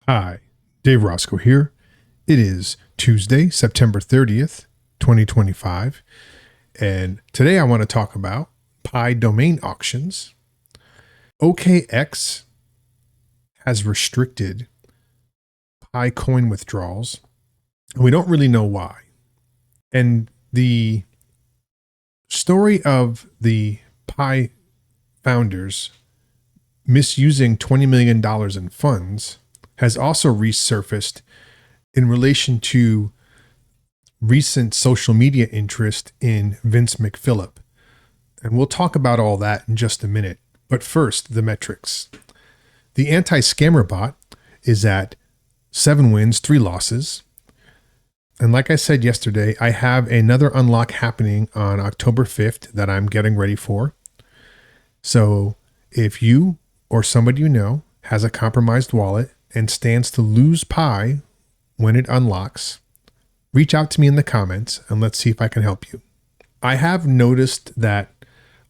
Hi, Dave Roscoe here. It is Tuesday, September 30th, 2025, and today I want to talk about Pi domain auctions. OKX has restricted Pi coin withdrawals, and we don't really know why. And the story of the Pi founders misusing $20 million in funds has also resurfaced in relation to recent social media interest in Vince McPhillip. And we'll talk about all that in just a minute. But first, the metrics. The anti-scammer bot is at 7 wins, 3 losses. And like I said yesterday, I have another unlock happening on October 5th that I'm getting ready for. So if you or somebody you know has a compromised wallet and stands to lose Pi when it unlocks, reach out to me in the comments and let's see if I can help you. I have noticed that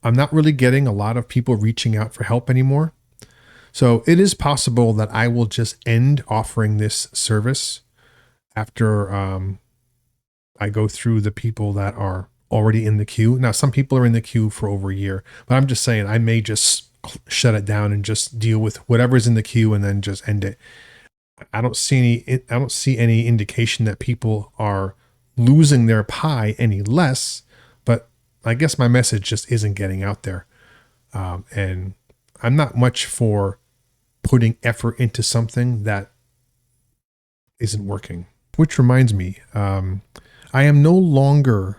I'm not really getting a lot of people reaching out for help anymore. So it is possible that I will just end offering this service after I go through the people that are already in the queue. Now, some people are in the queue for over a year, but I'm just saying I may just shut it down and just deal with whatever's in the queue and then just end it. I don't see any indication that people are losing their Pi any less, but I guess my message just isn't getting out there. And I'm not much for putting effort into something that isn't working. Which reminds me, I am no longer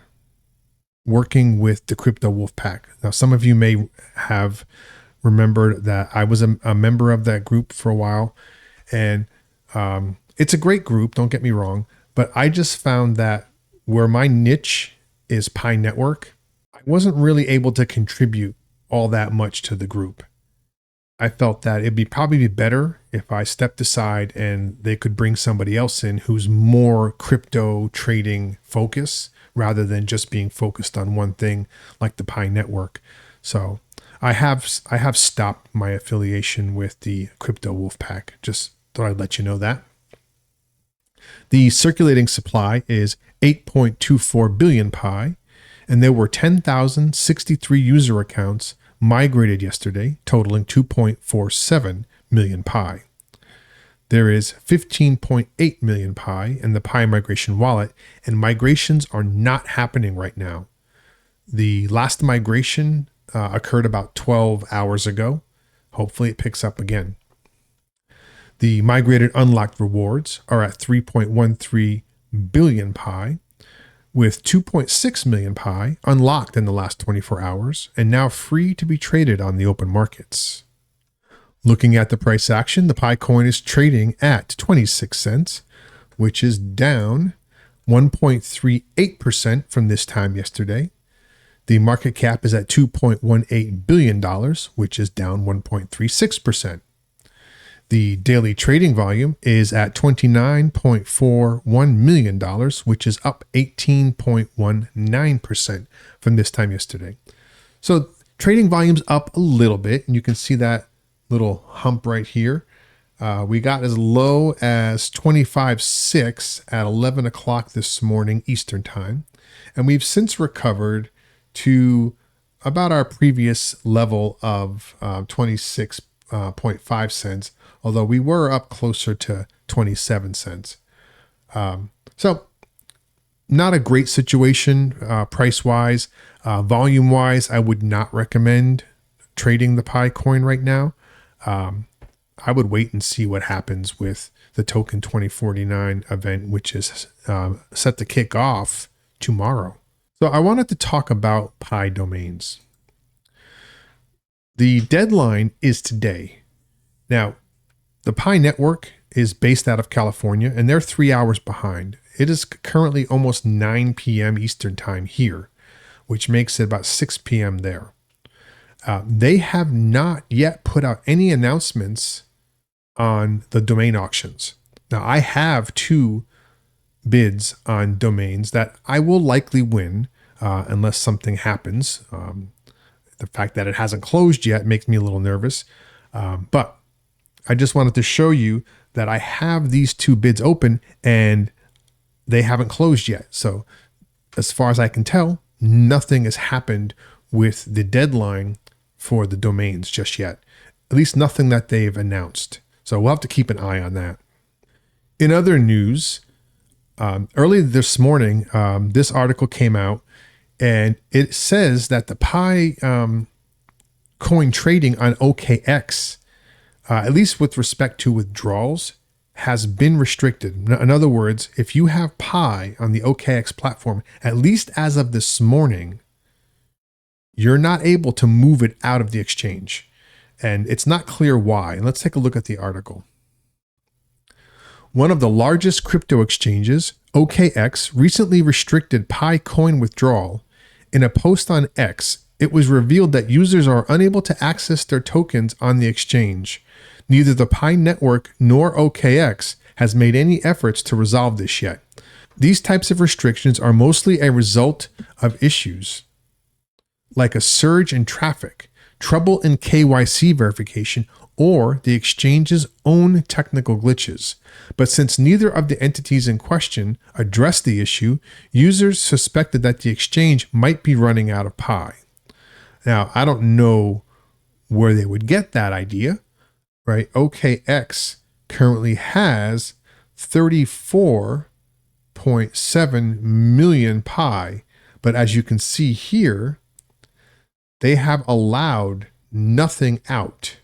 working with the Crypto Wolf Pack. Now, some of you may have remembered that I was a member of that group for a while, and it's a great group, don't get me wrong, but I just found that where my niche is Pi Network, I wasn't really able to contribute all that much to the group. I felt that it'd probably be better if I stepped aside and they could bring somebody else in who's more crypto trading focused rather than just being focused on one thing like the Pi Network. So I have stopped my affiliation with the Crypto Wolf Pack. Just thought I'd let you know that. The circulating supply is 8.24 billion Pi, and there were 10,063 user accounts migrated yesterday, totaling 2.47 million Pi. There is 15.8 million Pi in the Pi migration wallet, and migrations are not happening right now. The last migration occurred about 12 hours ago. Hopefully it picks up again. The migrated unlocked rewards are at 3.13 billion Pi, with 2.6 million Pi unlocked in the last 24 hours and now free to be traded on the open markets. Looking at the price action, the Pi coin is trading at 26 cents, which is down 1.38% from this time yesterday. The market cap is at $2.18 billion, which is down 1.36%. The daily trading volume is at $29.41 million, which is up 18.19% from this time yesterday. So trading volume's up a little bit, and you can see that little hump right here. We got as low as 25.6 at 11 o'clock this morning Eastern time, and we've since recovered to about our previous level of 26.5 cents, although we were up closer to 27 cents. So not a great situation price-wise. Volume-wise, I would not recommend trading the Pi coin right now. I would wait and see what happens with the Token 2049 event, which is set to kick off tomorrow. So I wanted to talk about Pi domains. The deadline is today. Now, the Pi Network is based out of California, and they're 3 hours behind. It is currently almost 9 p.m. Eastern time here, which makes it about 6 p.m. there. They have not yet put out any announcements on the domain auctions. Now, I have 2 bids on domains that I will likely win unless something happens. The fact that it hasn't closed yet makes me a little nervous. But I just wanted to show you that I have these two bids open and they haven't closed yet. So as far as I can tell, nothing has happened with the deadline for the domains just yet. At least nothing that they've announced. So we'll have to keep an eye on that. In other news, early this morning, this article came out and it says that the Pi coin trading on OKX, at least with respect to withdrawals, has been restricted. In other words, if you have Pi on the OKX platform, at least as of this morning, you're not able to move it out of the exchange. And it's not clear why. And let's take a look at the article. One of the largest crypto exchanges, OKX, recently restricted Pi coin withdrawal. In a post on X, it was revealed that users are unable to access their tokens on the exchange. Neither the Pi network nor OKX has made any efforts to resolve this yet. These types of restrictions are mostly a result of issues like a surge in traffic, trouble in KYC verification, or the exchange's own technical glitches. But since neither of the entities in question addressed the issue, users suspected that the exchange might be running out of Pi. Now, I don't know where they would get that idea, right? OKX currently has 34.7 million Pi, but as you can see here, they have allowed nothing out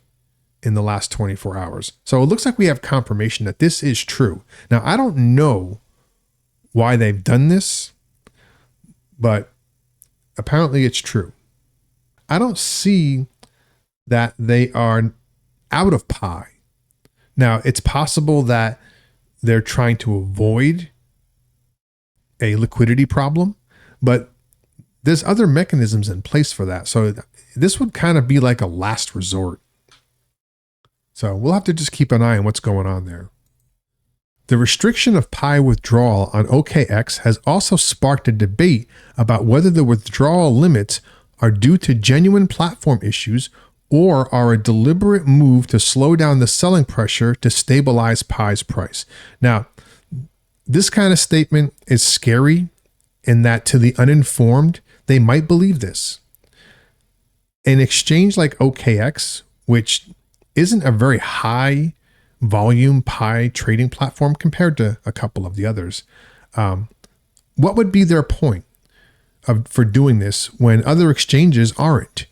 in the last 24 hours. So it looks like we have confirmation that this is true. Now, I don't know why they've done this, but apparently it's true. I don't see that they are out of Pi. Now, it's possible that they're trying to avoid a liquidity problem, but there's other mechanisms in place for that. So this would kind of be like a last resort. So we'll have to just keep an eye on what's going on there. The restriction of Pi withdrawal on OKX has also sparked a debate about whether the withdrawal limits are due to genuine platform issues or are a deliberate move to slow down the selling pressure to stabilize Pi's price. Now, this kind of statement is scary in that to the uninformed, they might believe this. An exchange like OKX, which isn't a very high volume Pi trading platform compared to a couple of the others, what would be their point for doing this when other exchanges aren't?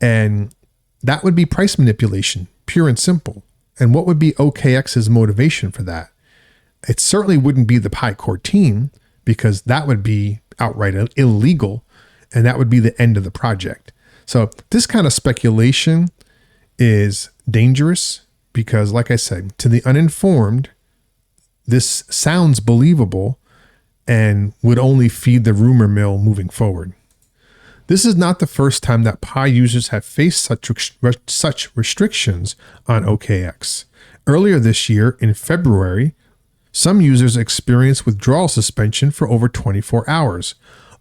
And that would be price manipulation, pure and simple. And what would be OKX's motivation for that? It certainly wouldn't be the Pi core team, because that would be outright illegal, and that would be the end of the project. So this kind of speculation is dangerous because, like I said, to the uninformed, this sounds believable and would only feed the rumor mill moving forward. This is not the first time that Pi users have faced such restrictions on OKX. Earlier this year, in February, some users experienced withdrawal suspension for over 24 hours.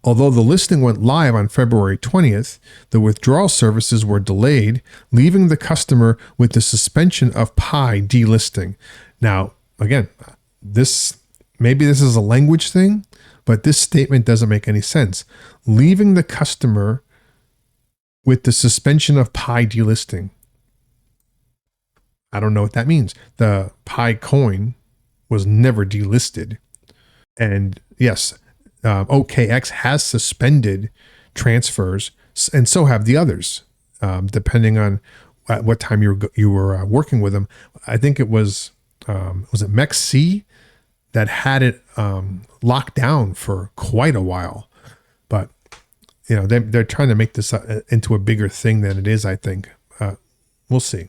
Although the listing went live on February 20th, the withdrawal services were delayed, leaving the customer with the suspension of Pi delisting. Now, again, maybe this is a language thing, but this statement doesn't make any sense. Leaving the customer with the suspension of Pi delisting. I don't know what that means. The Pi coin was never delisted. And yes, OKX has suspended transfers, and so have the others, depending on at what time you were working with them. I think it was it MEXC that had it locked down for quite a while. But you know, they're trying to make this into a bigger thing than it is, I think. We'll see.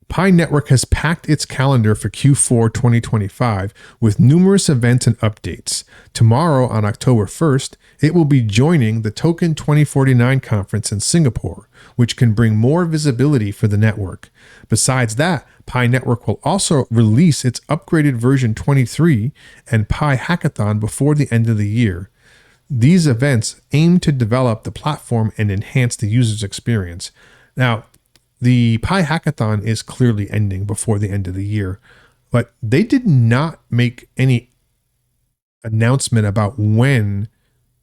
Pi Network has packed its calendar for Q4 2025 with numerous events and updates. Tomorrow, on October 1st, it will be joining the Token 2049 conference in Singapore, which can bring more visibility for the network. Besides that, Pi Network will also release its upgraded version 23 and Pi Hackathon before the end of the year. These events aim to develop the platform and enhance the user's experience. Now, the Pi Hackathon is clearly ending before the end of the year, but they did not make any announcement about when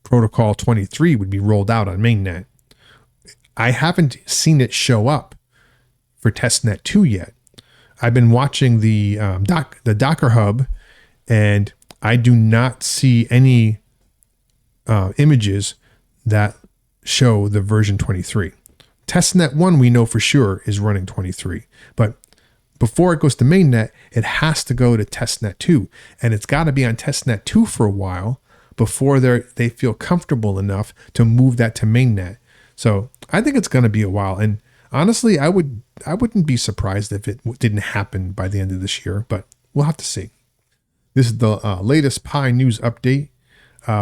Protocol 23 would be rolled out on mainnet. I haven't seen it show up for testnet 2 yet. I've been watching the Docker Hub, and I do not see any images that show the version 23. Testnet 1, we know for sure, is running 23. But before it goes to mainnet, it has to go to testnet 2. And it's got to be on testnet 2 for a while before they feel comfortable enough to move that to mainnet. So I think it's going to be a while. And honestly, I wouldn't be surprised if it didn't happen by the end of this year, but we'll have to see. This is the latest Pi news update.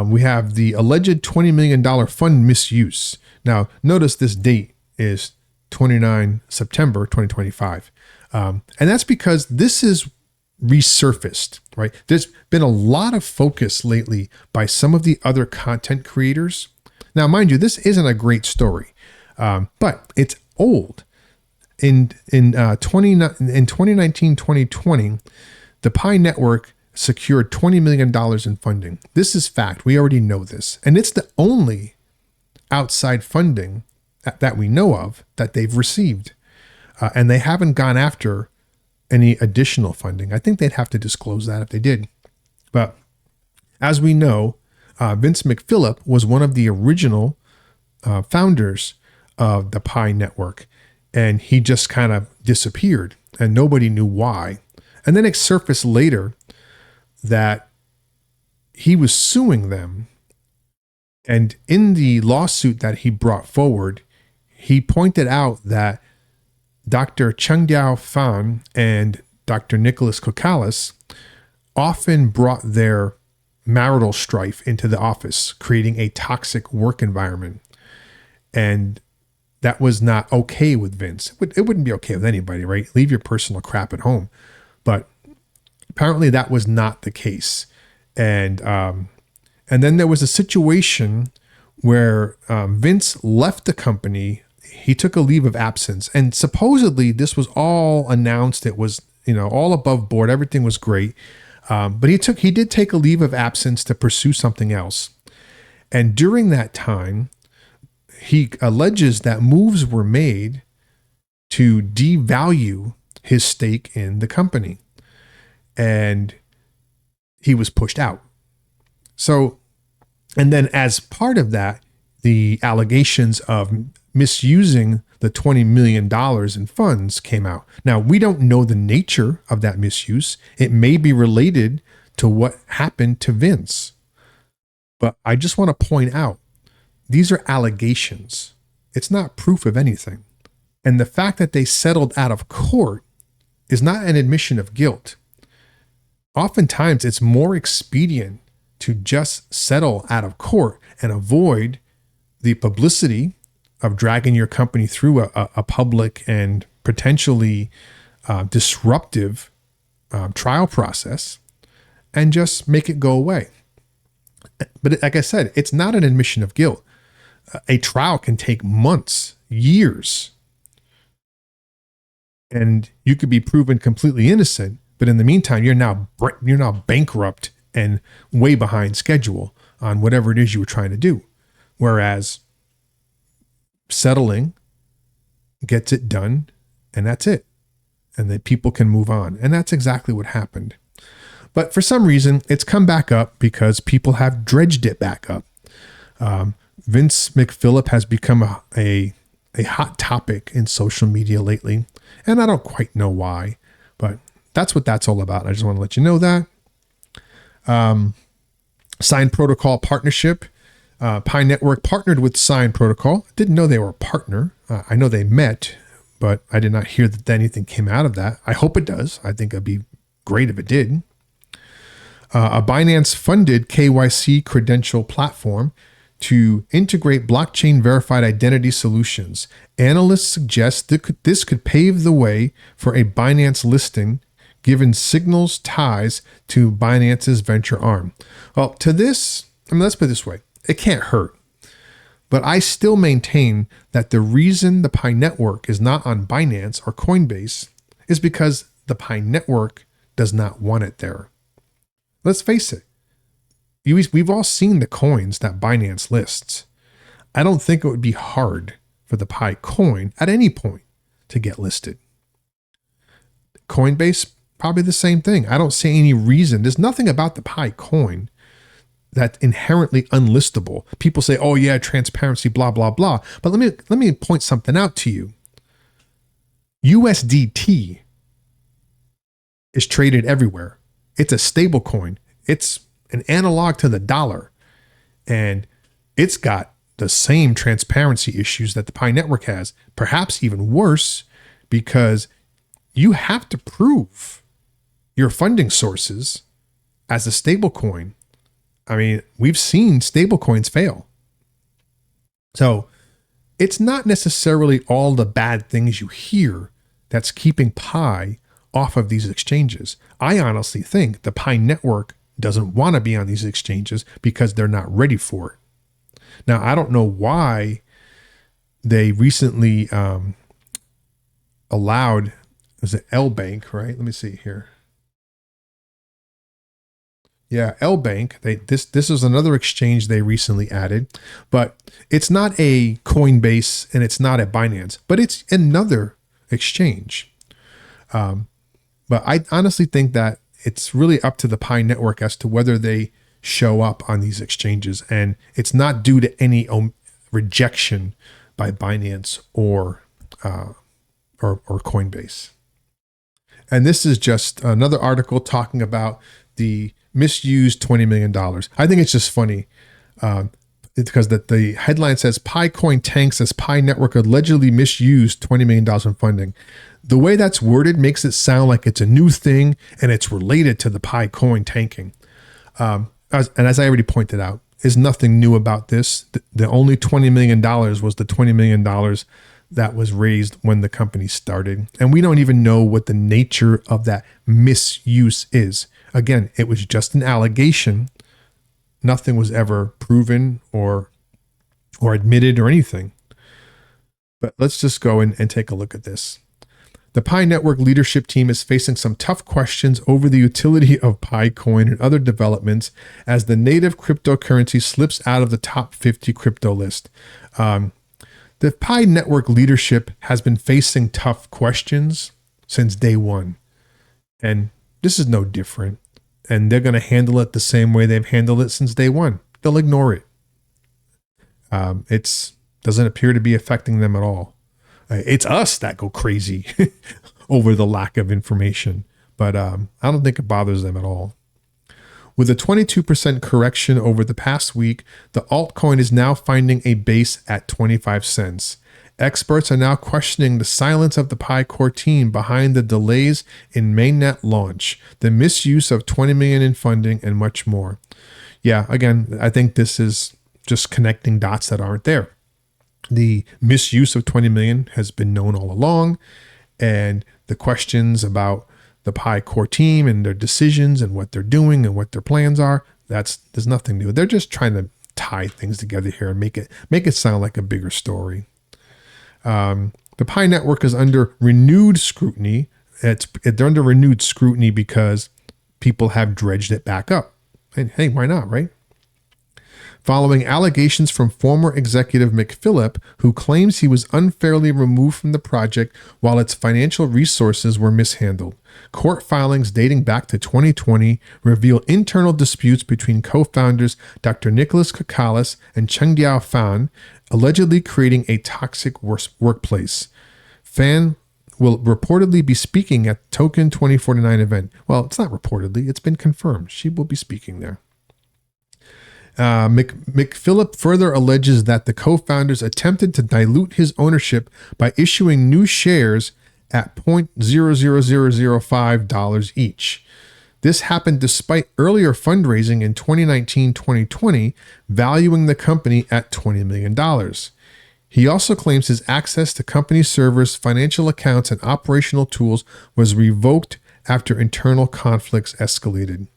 We have the alleged $20 million fund misuse. Now, notice this date is 29 September 2025. And that's because this is resurfaced, right? There's been a lot of focus lately by some of the other content creators. Now, mind you, this isn't a great story, but it's old. In 2019, 2020, the Pi network secured $20 million in funding. This is fact. We already know this. And it's the only outside funding that we know of that they've received. And they haven't gone after any additional funding. I think they'd have to disclose that if they did. But as we know, Vince McPhillip was one of the original founders of the Pi network. And he just kind of disappeared and nobody knew why. And then it surfaced later that he was suing them. And in the lawsuit that he brought forward, he pointed out that Dr. Chengdiao Fan and Dr. Nicholas Kokalis often brought their marital strife into the office, creating a toxic work environment. And that was not okay with Vince. It wouldn't be okay with anybody, right? Leave your personal crap at home. But apparently that was not the case. And then there was a situation where Vince left the company. He took a leave of absence, and supposedly this was all announced. It was, all above board. Everything was great. But he did take a leave of absence to pursue something else. And during that time, he alleges that moves were made to devalue his stake in the company. And he was pushed out. So, and then as part of that, the allegations of misusing the $20 million in funds came out. Now, we don't know the nature of that misuse. It may be related to what happened to Vince. But I just want to point out, these are allegations. It's not proof of anything. And the fact that they settled out of court is not an admission of guilt. Oftentimes, it's more expedient to just settle out of court and avoid the publicity of dragging your company through a public and potentially disruptive trial process and just make it go away. But like I said, it's not an admission of guilt. A trial can take months, years, and you could be proven completely innocent. But in the meantime, you're now bankrupt and way behind schedule on whatever it is you were trying to do. Whereas settling gets it done, and that's it. And then people can move on. And that's exactly what happened. But for some reason, it's come back up because people have dredged it back up. Vince McPhillip has become a hot topic in social media lately. And I don't quite know why, but that's what that's all about. I just want to let you know that. Sign Protocol partnership. Pi Network partnered with Sign Protocol. Didn't know they were a partner. I know they met, but I did not hear that anything came out of that. I hope it does. I think it'd be great if it did. A Binance-funded KYC credential platform to integrate blockchain verified identity solutions. Analysts suggest that this could pave the way for a Binance listing, given Signal's ties to Binance's venture arm. Well, to this, let's put it this way. It can't hurt. But I still maintain that the reason the Pi network is not on Binance or Coinbase is because the Pi network does not want it there. Let's face it. We've all seen the coins that Binance lists. I don't think it would be hard for the Pi coin at any point to get listed. Coinbase, probably the same thing. I don't see any reason. There's nothing about the Pi coin that's inherently unlistable. People say, oh yeah, transparency, blah, blah, blah. But let me point something out to you. USDT is traded everywhere. It's a stable coin. It's an analog to the dollar. And it's got the same transparency issues that the Pi network has, perhaps even worse, because you have to prove your funding sources as a stable coin. I mean, we've seen stable coins fail. So it's not necessarily all the bad things you hear that's keeping Pi off of these exchanges. I honestly think the Pi network doesn't want to be on these exchanges because they're not ready for it. Now, I don't know why they recently allowed, was it L Bank, right? Let me see here. Yeah, L Bank. This is another exchange they recently added, but it's not a Coinbase and it's not a Binance, but it's another exchange. But I honestly think that it's really up to the Pi network as to whether they show up on these exchanges, and it's not due to any rejection by Binance or Coinbase. And this is just another article talking about the misused $20 million. I think it's just funny because the headline says Pi coin tanks as Pi network allegedly misused $20 million in funding. The way that's worded makes it sound like it's a new thing and it's related to the Pi coin tanking. As I already pointed out, there's nothing new about this. The only $20 million was the $20 million that was raised when the company started. And we don't even know what the nature of that misuse is. Again, it was just an allegation. Nothing was ever proven or admitted or anything. But let's just go and take a look at this. The Pi network leadership team is facing some tough questions over the utility of Pi coin and other developments as the native cryptocurrency slips out of the top 50 crypto list. The Pi network leadership has been facing tough questions since day one. And this is no different. And they're going to handle it the same way they've handled it since day one. They'll ignore it. It doesn't appear to be affecting them at all. It's us that go crazy over the lack of information. But I don't think it bothers them at all. With a 22% correction over the past week, the altcoin is now finding a base at 25 cents. Experts are now questioning the silence of the Pi core team behind the delays in mainnet launch, the misuse of $20 million in funding, and much more. Yeah, again, I think this is just connecting dots that aren't there. The misuse of $20 million has been known all along, and the questions about the Pi core team and their decisions and what they're doing and what their plans are, there's nothing new. They're just trying to tie things together here and make it sound like a bigger story. The Pi network is under renewed scrutiny. They're under renewed scrutiny because people have dredged it back up. And hey, why not, right? Following allegations from former executive McPhillip, who claims he was unfairly removed from the project while its financial resources were mishandled. Court filings dating back to 2020 reveal internal disputes between co-founders Dr. Nicholas Kakalis and Chengdiao Fan, allegedly creating a toxic workplace. Fan will reportedly be speaking at Token 2049 event. Well, it's not reportedly, it's been confirmed. She will be speaking there. McPhillip further alleges that the co-founders attempted to dilute his ownership by issuing new shares at $0.00005 each. This happened despite earlier fundraising in 2019-2020, valuing the company at $20 million. He also claims his access to company servers, financial accounts, and operational tools was revoked after internal conflicts escalated.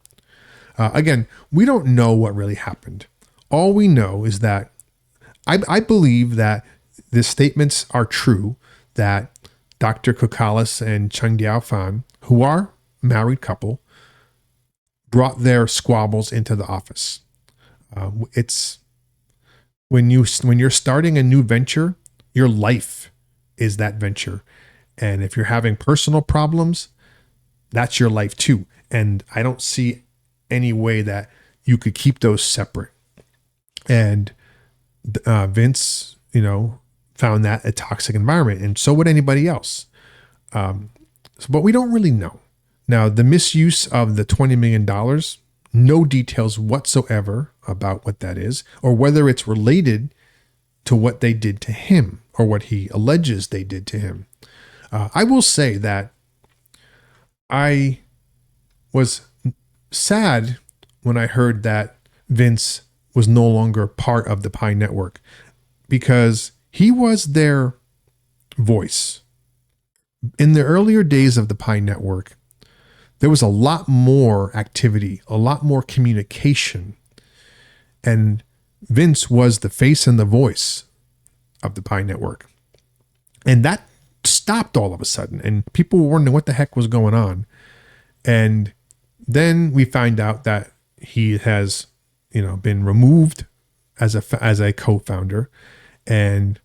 Again, we don't know what really happened. All we know is that I believe that the statements are true that Dr. Kokalis and Chung Diao-Fan, who are a married couple, brought their squabbles into the office. It's when you're starting a new venture, your life is that venture. And if you're having personal problems, that's your life too. And I don't see any way that you could keep those separate. And Vince, found that a toxic environment, and so would anybody else. But we don't really know. Now, the misuse of the $20 million, no details whatsoever about what that is, or whether it's related to what they did to him or what he alleges they did to him. I will say that I was sad when I heard that Vince was no longer part of the Pi Network, because he was their voice. In the earlier days of the Pi Network, there was a lot more activity, a lot more communication, and Vince was the face and the voice of the Pi Network. And that stopped all of a sudden, and people were wondering what the heck was going on. And then we find out that he has, been removed as a co-founder, and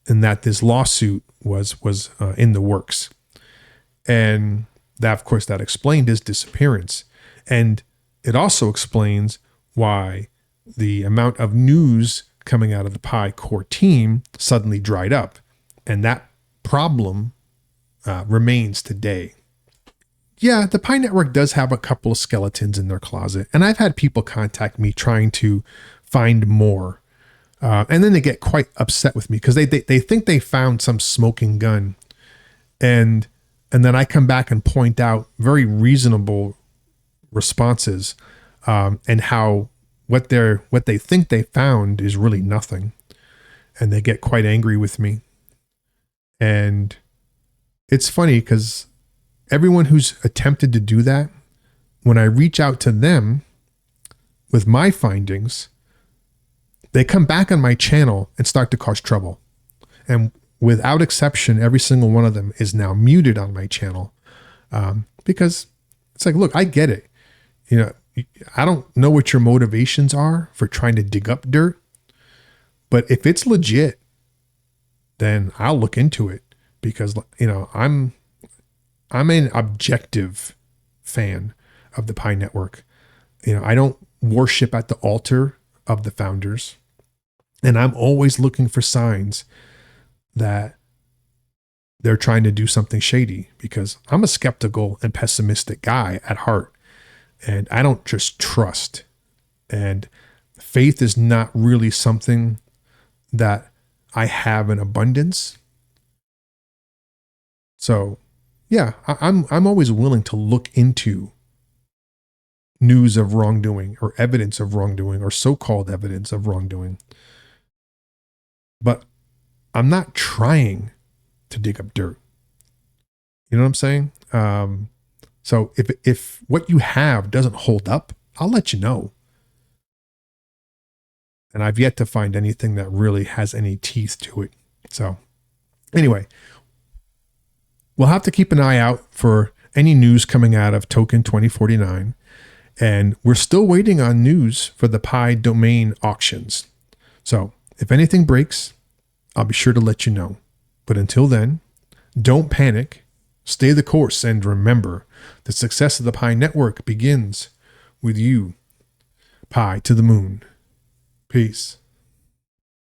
that this lawsuit was in the works. And that, of course, that explained his disappearance. And it also explains why the amount of news coming out of the Pi core team suddenly dried up. And that problem remains today. Yeah, the Pi Network does have a couple of skeletons in their closet. And I've had people contact me trying to find more. And then they get quite upset with me because they think they found some smoking gun. And then I come back and point out very reasonable responses, and how what they think they found is really nothing. And they get quite angry with me. And it's funny because everyone who's attempted to do that, when I reach out to them with my findings, they come back on my channel and start to cause trouble. And without exception, every single one of them is now muted on my channel, because it's like, look, I get it. I don't know what your motivations are for trying to dig up dirt, but if it's legit, then I'll look into it, because, I'm an objective fan of the Pi Network. I don't worship at the altar of the founders. And I'm always looking for signs that they're trying to do something shady, because I'm a skeptical and pessimistic guy at heart. And I don't just trust. And faith is not really something that I have in abundance. So yeah, I'm always willing to look into news of wrongdoing or evidence of wrongdoing or so-called evidence of wrongdoing. But I'm not trying to dig up dirt. You know what I'm saying? So if what you have doesn't hold up, I'll let you know. And I've yet to find anything that really has any teeth to it. So anyway, we'll have to keep an eye out for any news coming out of Token 2049. And we're still waiting on news for the Pi domain auctions. So if anything breaks, I'll be sure to let you know. But until then, don't panic, stay the course, and remember, the success of the Pi Network begins with you. Pi to the moon. Peace.